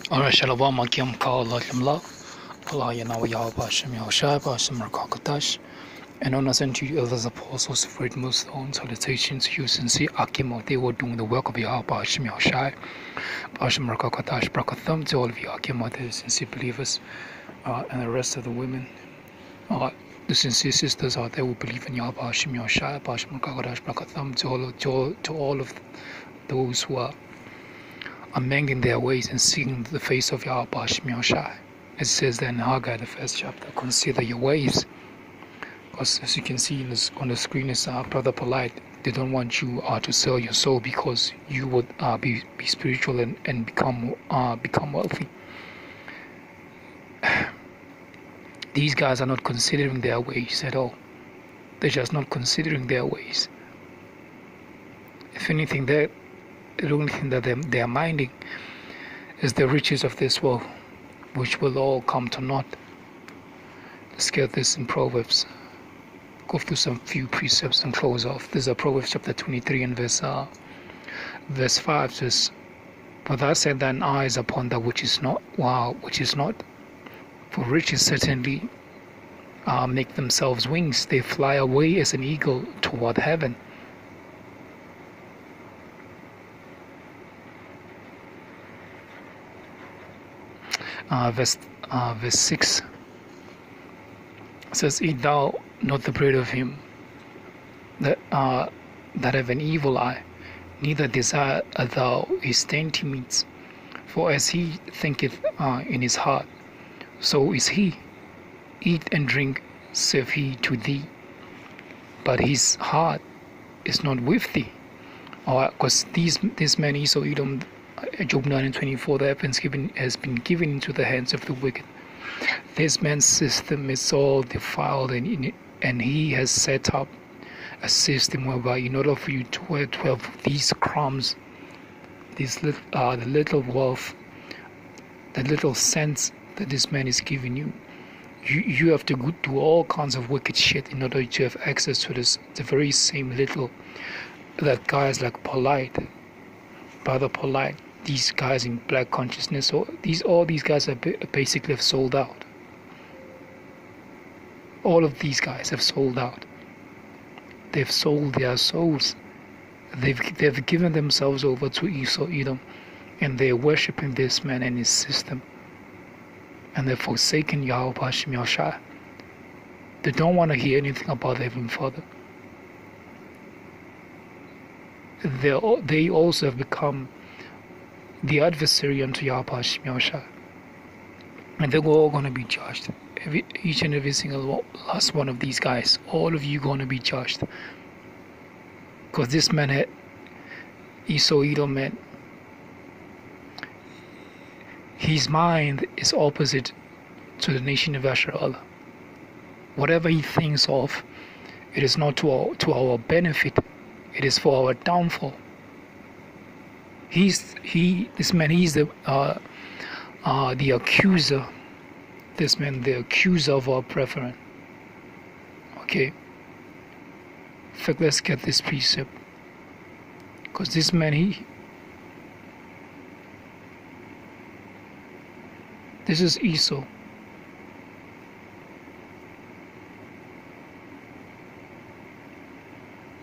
Alright, Shalom, Akim, Kala, Limla, Allah, YAHAWADAH, Shem, Yahushua, Shem, Rakakatash, and on us and to you others apostles, freed Muslims, salutations, you sincere Akim, they were doing the work of Yahweh, Shem, Yahushua, Shem, Rakakatash, Brakatham, to all of you Akim, the sincere believers, and the rest of the women, the sincere sisters out there who believe in Yahweh, Shem, Yahushua, Shem, Rakakatash, Brakatham, to all of those who are amending their ways and seeking the face of Yahweh Shai. It says that in Haggai, the first chapter, consider your ways. Because as you can see on the screen is Brother Polight. They don't want you to sell your soul because you would be spiritual and become wealthy. These guys are not considering their ways at all. They're just not considering their ways. If anything, the only thing that they are minding is the riches of this world, which will all come to naught. Let's get this in Proverbs. Go through some few precepts and close off. This is Proverbs chapter 23 and verse 5 says, "For thou set thine eyes upon that which is not, for riches certainly make themselves wings. They fly away as an eagle toward heaven." Verse 6 says, "Eat thou not the bread of him that have an evil eye, neither desire thou his dainty meats. For as he thinketh in his heart, so is he. Eat and drink, saith he to thee, but his heart is not with thee." Because this man Esau, Edom, Job 9:24, the heavens has been given into the hands of the wicked. This man's system is all defiled, and he has set up a system whereby in order for you to 12 these crumbs, the little wealth, the little sense that this man is giving you, you have to go do all kinds of wicked shit in order to have access to the very same little that guys like Polight, Brother Polight, these guys in black consciousness, all these guys are basically have sold out. All of these guys have sold out. They've sold their souls. They've given themselves over to Esau, Edom, and they're worshiping this man and his system. And they've forsaken Yahweh Shem Yahushua. They don't want to hear anything about the Heavenly Father. They also have become the adversary unto Yahweh Shem Yahushua. And they're all going to be judged. Each and every single last one of these guys, all of you going to be judged. Because this man had Esau, Edom, man, his mind is opposite to the nation of Israel. Whatever he thinks of, it is not to our benefit. It is for our downfall. He's the accuser. This man, the accuser of our brethren. Okay. In fact, let's get this precept. Because this man, this is Esau.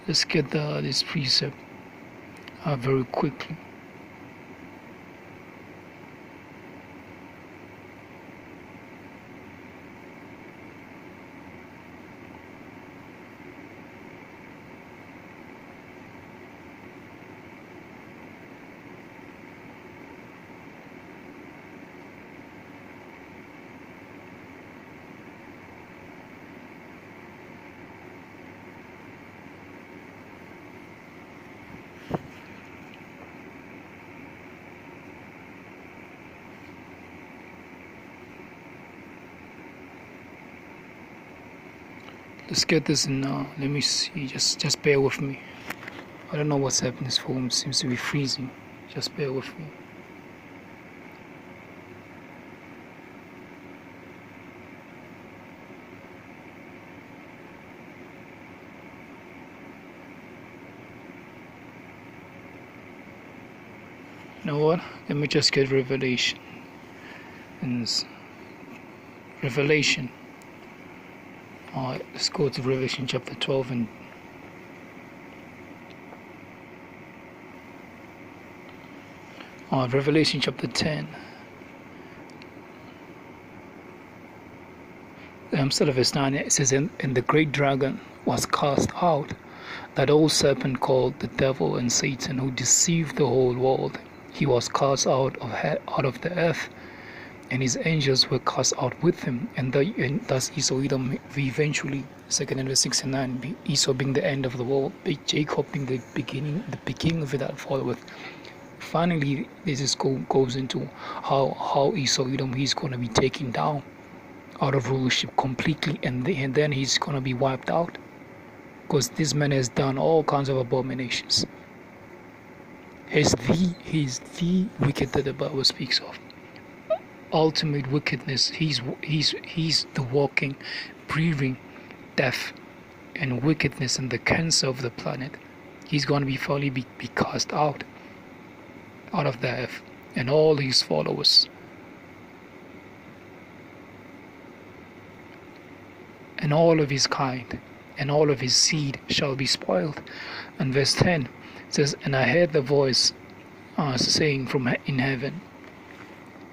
Let's get this precept very quickly. Let's get this in let me see, just bear with me. I don't know what's happening, this phone seems to be freezing. Just bear with me. You know what? Let me just get Revelation. happens. Revelation. Let's go to Revelation chapter 12 and Revelation chapter 10. Start of verse 9. It says, and the great dragon was cast out, that old serpent called the devil and Satan, who deceived the whole world. He was cast out of the earth, and his angels were cast out with him. And thus Esau Edom eventually, 2nd and verse 6 and 9, Esau being the end of the world, Jacob being the beginning of it that followeth. Finally, this goes into how Esau Edom, he's going to be taken down out of rulership completely, and then he's going to be wiped out, because this man has done all kinds of abominations. He's the wicked that the Bible speaks of. Ultimate wickedness. He's the walking, breathing death and wickedness and the cancer of the planet. He's going to be finally be cast out of the earth, and all his followers. And all of his kind, and all of his seed shall be spoiled. And verse 10 says, and I heard the voice saying from in heaven,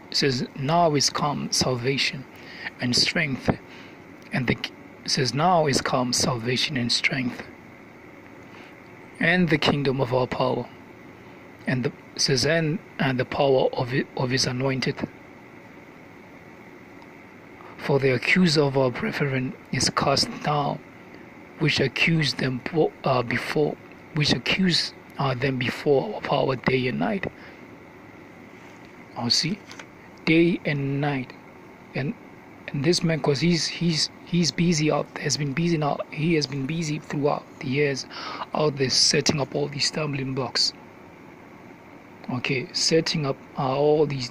it says, now is come salvation and strength. And it says, now is come salvation and strength, and the kingdom of our power, and it says, and the power of his anointed. For the accuser of our brethren is cast down, which accused them before our power day and night. See, day and night, and this man, because he's busy out there, he has been busy throughout the years out there setting up all these stumbling blocks. Okay, setting up all these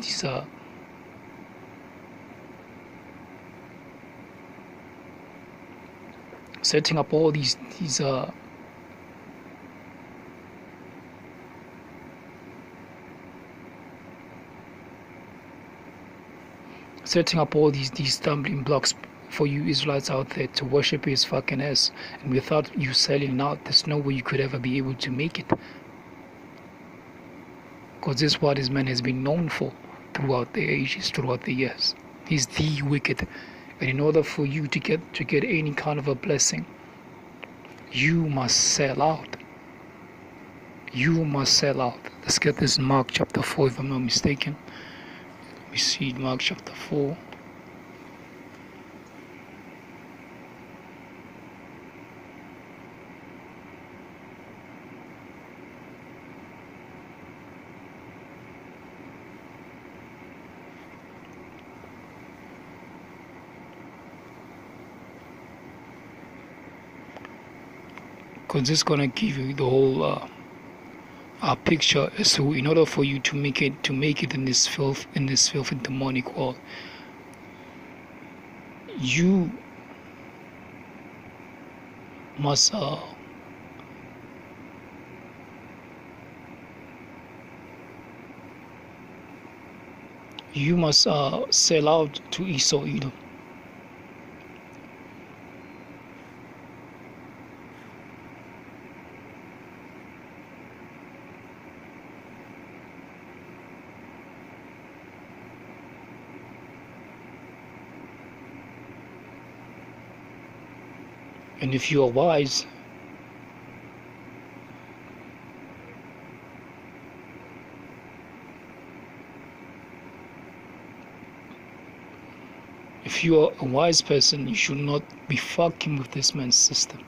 setting up all these stumbling blocks for you Israelites out there to worship his fucking ass, and without you selling out, there's no way you could ever be able to make it, because this is what this man has been known for throughout the ages, throughout the years. He's the wicked. And in order for you to get any kind of a blessing, you must sell out. You must sell out. Let's get this in Mark chapter 4, if I'm not mistaken. Let me see, Mark chapter 4. Because it's gonna give you the whole picture. So in order for you to make it in this filth and demonic world, you must sell out to Esau Edom. And if you are wise, if you are a wise person, you should not be fucking with this man's system.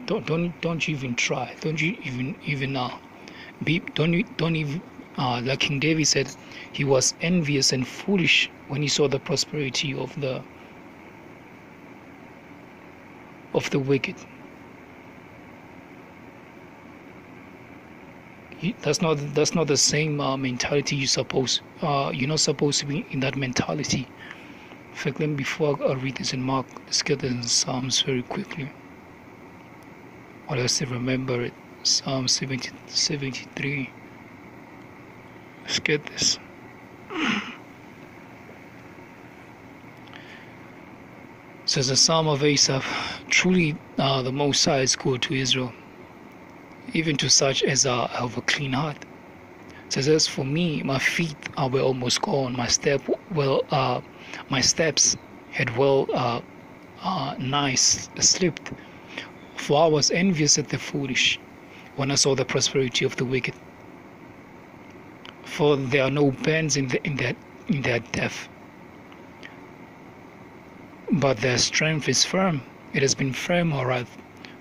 Don't you even try. Don't you even like King David said, he was envious and foolish when he saw the prosperity of the wicked. That's not the same mentality you're not supposed to be in that mentality. In fact, before I read this in Mark, let's get this in Psalms very quickly. Or else I remember it. Psalm 73. Let's get this. Says the Psalm of Asaph, truly the Most High is good to Israel, even to such as are of a clean heart. Says, as for me, my feet were almost gone, my steps had nigh slipped, for I was envious at the foolish when I saw the prosperity of the wicked. For there are no bands in their death, but their strength is firm. It has been firm, all right,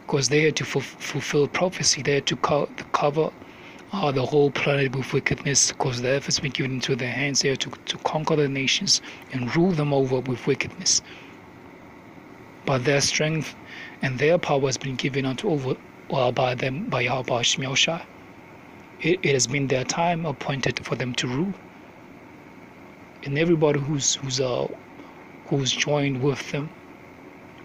because they had to fulfill prophecy. They had to cover the whole planet with wickedness, because the earth has been given into their hands. They had to conquer the nations and rule them over with wickedness. But their strength and their power has been given unto by Yahawah. It has been their time appointed for them to rule, and everybody who's joined with them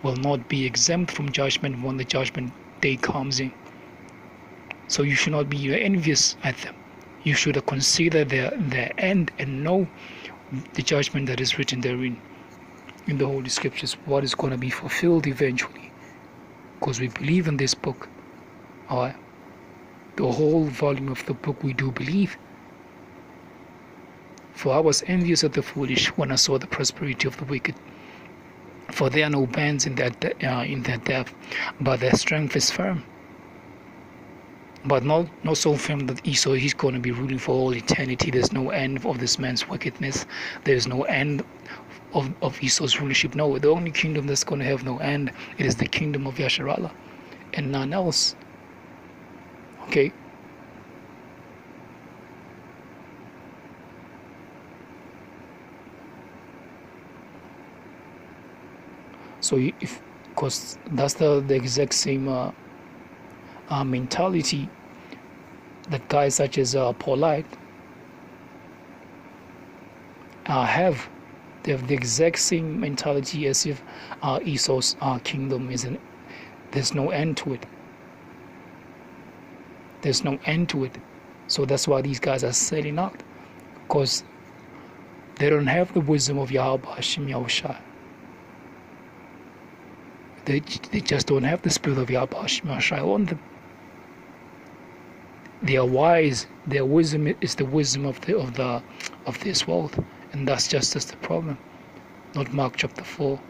will not be exempt from judgment when the judgment day comes in. So you should not be envious at them. You should consider their end and know the judgment that is written therein in the Holy Scriptures, what is going to be fulfilled eventually, because we believe in this book. The whole volume of the book we do believe. For I was envious of the foolish when I saw the prosperity of the wicked. For there are no bands in their depth, but their strength is firm. But not so firm that Esau, he's going to be ruling for all eternity. There's no end of this man's wickedness. There's no end of Esau's rulership. No, the only kingdom that's going to have no end, it is the kingdom of Yasharallah, and none else. Okay. So because that's the exact same mentality that guys such as Polight have. They have the exact same mentality as if Esau's kingdom there's no end to it. There's no end to it. So that's why these guys are selling out, because they don't have the wisdom of Yahawah. They just don't have the spirit of Yahawah on them. They are wise. Their wisdom is the wisdom of this world, and that's just the problem. Not Mark chapter 4. I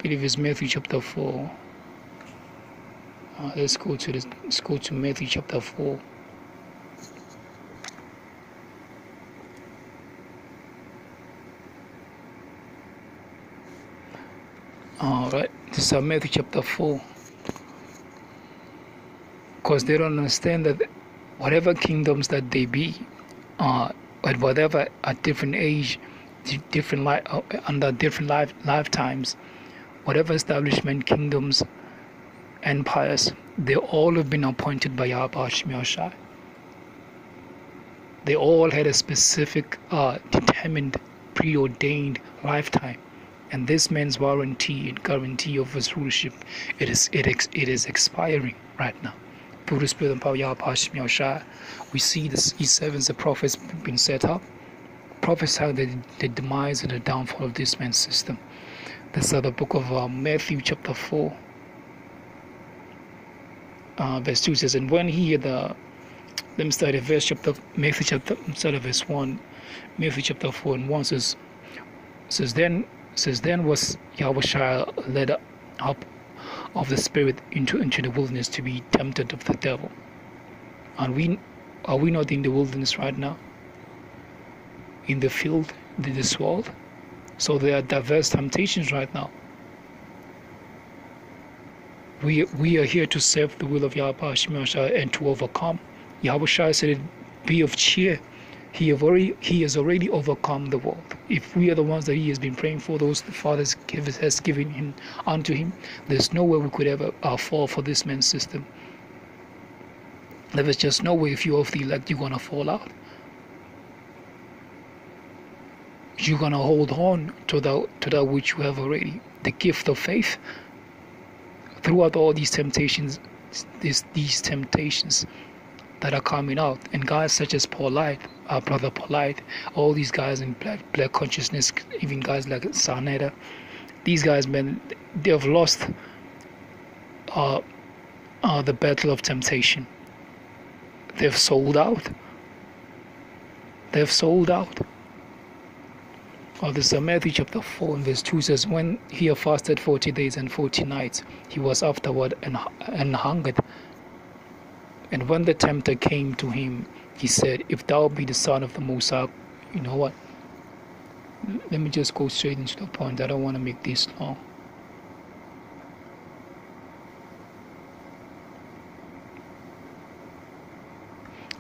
believe it's Matthew chapter 4. Let's go to Matthew chapter 4. Alright, this is Matthew chapter 4. Because they don't understand that whatever kingdoms that they be, at whatever, at different age, under different lifetimes, whatever establishment, kingdoms, empires, they all have been appointed by Yahawah. They all had a specific, determined, preordained lifetime, and this man's warranty and guarantee of his rulership, it is expiring right now. Through the spirit and power of Yahawah, we see these servants, the prophets, being set up, prophesying the demise and the downfall of this man's system. This is the book of Matthew chapter 4. Verse 2 says, and when he had let me start at verse chapter, Matthew chapter, instead of verse 1, Matthew chapter 4 and 1 says then was Yahawah led up of the spirit into the wilderness to be tempted of the devil. And are we not in the wilderness right now? In the field, in this world? So there are diverse temptations right now. We are here to serve the will of Yahawah and to overcome. Yahawah said, be of cheer. He has already overcome the world. If we are the ones that he has been praying for, those the Father has given him unto him, there's no way we could ever fall for this man's system. There is just no way. If you're of the elect, you're going to fall out. You're going to hold on to that which you have already, the gift of faith. Throughout all these temptations, these temptations that are coming out, and guys such as Polight, our brother Polight, all these guys in black consciousness, even guys like Saneda, These guys, man, they have lost the battle of temptation. They've sold out. They've sold out. This is Matthew chapter 4 and verse 2 says, when he had fasted 40 days and 40 nights, he was afterward and hungered. And when the tempter came to him, he said, if thou be the Son of the Most High, you know what? Let me just go straight into the point. I don't want to make this long.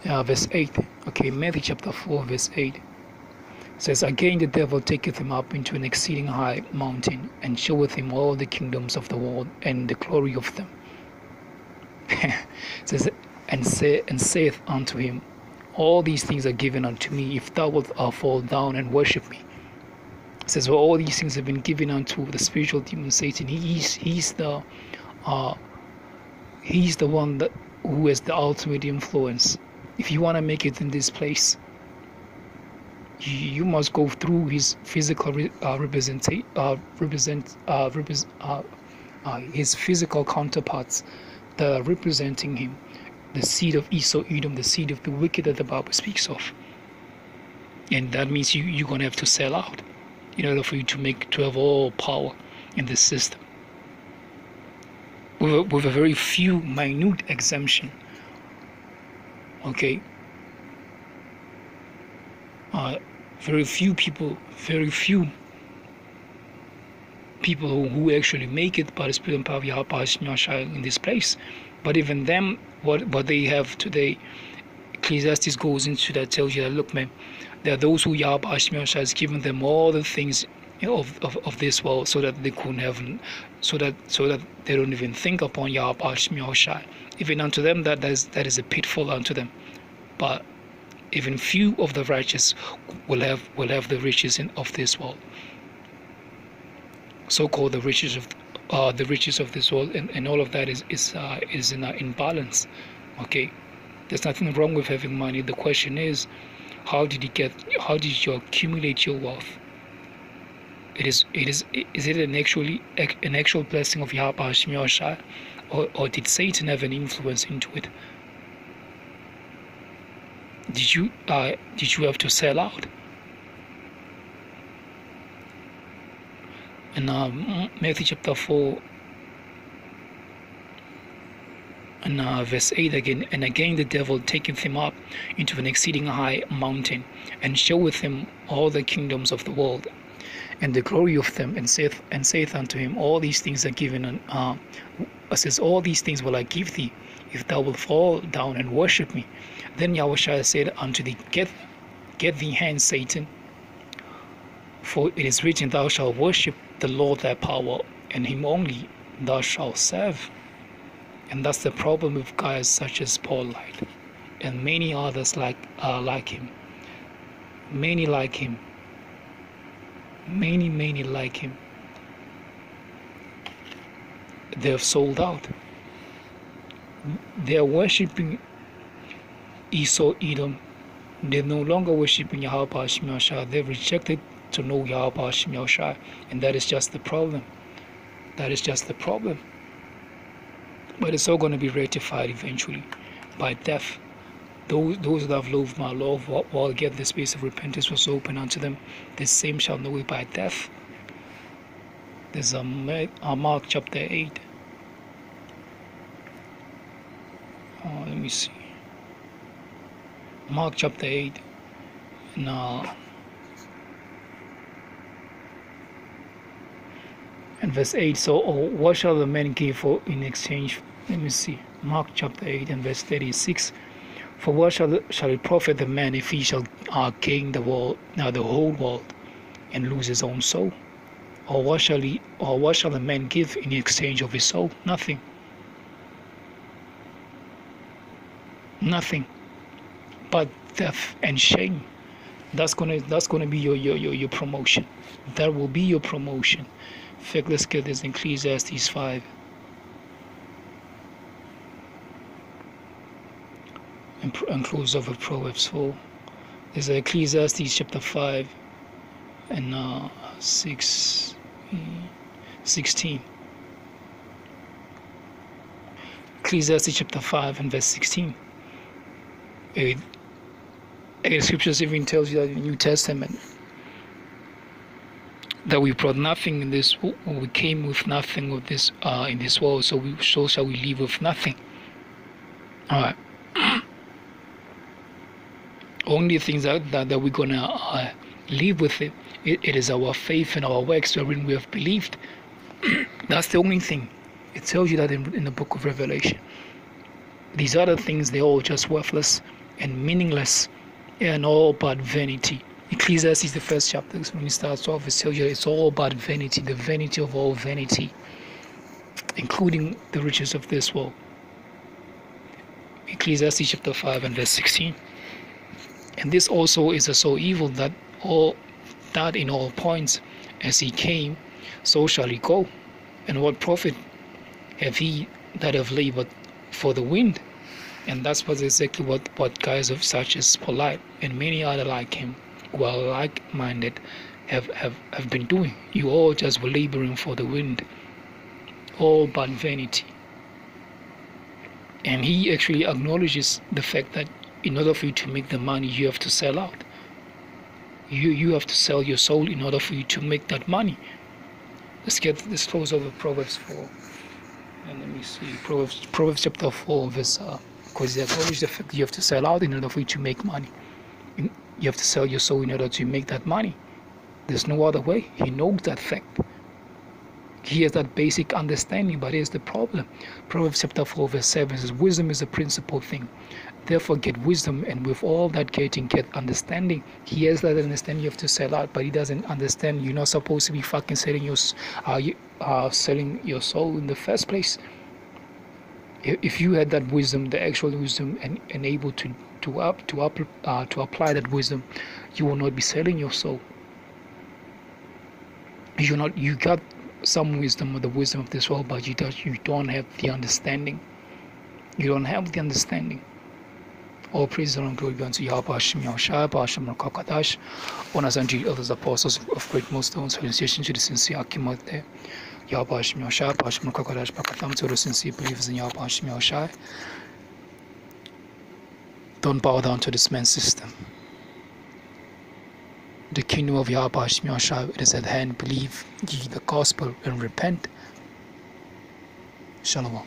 Verse 8. Okay, Matthew chapter 4, verse 8. It says, again the devil taketh him up into an exceeding high mountain, and showeth him all the kingdoms of the world and the glory of them. It says, and saith unto him, all these things are given unto me, if thou wilt fall down and worship me. It says, well, all these things have been given unto the spiritual demon Satan. He's the one that who has the ultimate influence. If you want to make it in this place, you must go through his physical his physical counterparts that are representing him, the seed of Esau, Edom, the seed of the wicked that the Bible speaks of. And that means you're going to have to sell out in order for you to have all power in this system. With a very few minute exemption. Okay. Very few people who actually make it by the Spirit and power of YAHAWADAH in this place. But even them, what they have today, Ecclesiastes goes into that, tells you that, look, man, there are those who YAHAWADAH has given them all the things of this world, so that they couldn't have, so that they don't even think upon YAHAWADAH. Even unto them that is a pitfall unto them. But even few of the righteous will have the riches of this world, so-called the riches of this world, and all of that is in balance. Okay, there's nothing wrong with having money. The question is, how did you accumulate your wealth? Is it an actual blessing of YAHAWADAH, or did Satan have an influence into it? Did you have to sell out? And Matthew chapter 4 and verse 8 again, and again the devil taketh him up into an exceeding high mountain, and showeth him all the kingdoms of the world and the glory of them, and saith unto him, all these things are given, says, all these things will I give thee, if thou wilt fall down and worship me. Then Yahushua said unto thee, Get thee hence, Satan, for it is written, thou shalt worship the Lord thy power, and him only thou shalt serve. And that's the problem with guys such as Polight and many others like him. Many like him. Many like him. They have sold out. They are worshipping Esau, Edom. They're no longer worshipping YAHAWADAH. They've rejected to know YAHAWADAH, and that is just the problem. That is just the problem. But it's all going to be rectified eventually by death. Those that have loved my law, while get the space of repentance was open unto them, the same shall know it by death. There's a Mark chapter 8. Let me see. Mark chapter 8. And verse 8. So, what shall the man give for in exchange? Let me see. Mark chapter 8 and verse 36. For what shall it profit the man if he shall gain the whole world, and lose his own soul? Or what shall the man give in exchange of his soul? Nothing. Nothing but death and shame. That's gonna be your promotion. That will be your promotion. In fact, let's get this in Ecclesiastes 5. And close off with Proverbs 4. There's Ecclesiastes chapter 5 and 6. 16. Ecclesiastes chapter 5 and verse 16. The scriptures even tells you that in the New Testament that we brought nothing in this, we came with nothing of this in this world, so shall we leave with nothing. All right. Only things that we're gonna live with it is our faith and our works wherein we have believed. That's the only thing. It tells you that in the book of Revelation. These other things, they're all just worthless and meaningless and all but vanity. Ecclesiastes, the first chapter, when it starts off, it tells you it's all about vanity, the vanity of all vanity, including the riches of this world. Ecclesiastes chapter 5 and verse 16. And this also is so evil that in all points, as he came, so shall he go. And what profit have he that have labored for the wind? And that's exactly what guys of such as Polight and many other like him, who are like-minded, have been doing. You all just were laboring for the wind, all but vanity. And he actually acknowledges the fact that in order for you to make the money, you have to sell out. You have to sell your soul in order for you to make that money. Let's close over Proverbs 4. And let me see, Proverbs chapter 4, verse, because they acknowledge the fact that you have to sell out in order for you to make money. You have to sell your soul in order to make that money. There's no other way. He knows that fact. He has that basic understanding, but here's the problem. Proverbs chapter 4, verse 7 says, wisdom is the principal thing. Therefore get wisdom, and with all that getting, get understanding. He has that understanding you have to sell out, but he doesn't understand you're not supposed to be fucking selling your soul in the first place. If you had that wisdom, the actual wisdom, and able to apply that wisdom, you will not be selling your soul. You got some wisdom, or the wisdom of this world, but you don't have the understanding. You don't have the understanding. All praise and glory be unto Yahweh, Hashem, Yahushua, Hashem, Rakakadash, honors unto the elders, apostles of great millstones, for initiation to the sincere Akimat there. Yahweh, Hashem, Yahushua, Hashem, Rakakadash, Bakatam, to the sincere believers in Yahweh, Hashem, Yahushua. Don't bow down to this man's system. The kingdom of Yahweh, Hashem, Yahushua, it is at hand. Believe ye the gospel and repent. Shalom.